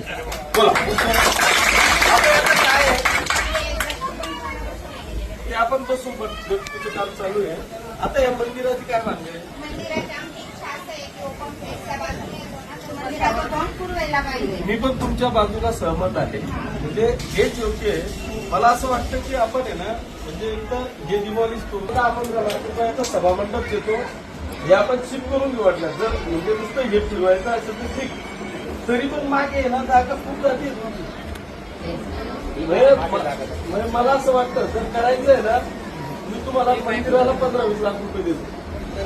बोला. आता याचं काय आहे ते आपण बसू, तिचं काम चालू आहे. आता या मंदिराची काय मागणी आहे? मंदिराची आमची इच्छा असं आहे की ओपन प्लेसच्या बाजूने येतो ना, तर मंदिराचं तोंड पुरवायला पाहिजे. मी पण तुमच्या बाजूला सहमत आहे. म्हणजे हेच योग्य आहे. मला असं वाटतं की आपण आहे ना, म्हणजे इथं जे दिवाळी स्टोर आपण रुपयाचा सभामंडप देतो, हे आपण शिफ्ट करून घेऊ वाटलं. जर म्हणजे नुसतं हे फिरवायचं असेल तर ठीक, तरी पण मागे आहे ना जागा खूप जाते. म्हणजे मला असं वाटतं जर करायचं आहे ना, मी तुम्हाला मंदिराला 15-20 लाख रुपये देतो.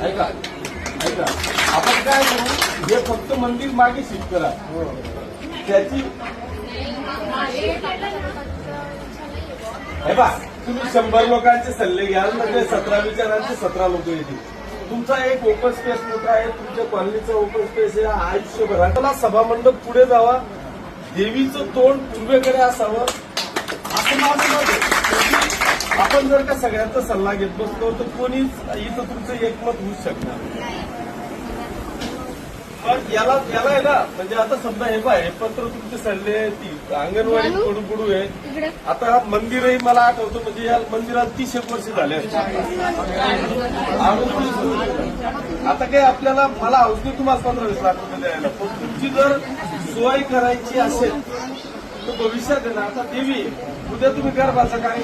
ऐका ऐका, आपण काय करू, हे फक्त मंदिर मागे शिफ्ट करा. त्याची हे बा, तुम्ही 100 लोकांचे सल्ले घ्याल म्हणजे 17 विचारांचे 17 लोक येतील. तुमचा एक ओपन स्पेस मोठा आहे, तुमच्या कॉलनीचा ओपन स्पेस आहे. आयुष्यभरात मला सभामंडप पुढे जावा, देवीचं तोंड पूर्वेकडे असावं असं माझं मत आहे. आपण जर का सगळ्यांचा सल्ला घेत बसलो तर कोणीच इथं तुमचं एकमत होऊच शकणार. पण याला आहे ना, म्हणजे आता समजा हे बा, हे पत्र तुमचे सल्ले ती अंगणवाडी पुढू आहे. आता मंदिरही मला आठवतं, म्हणजे या मंदिराला 30 वर्ष झाले. आता काय आपल्याला मला औषधी तुम्हाला 15-20 लाख रुपये द्यायला, पण तुमची जर सोय करायची असेल तर भविष्यात आहे ना, आता देवी उद्या तुम्ही गर्भाचा काय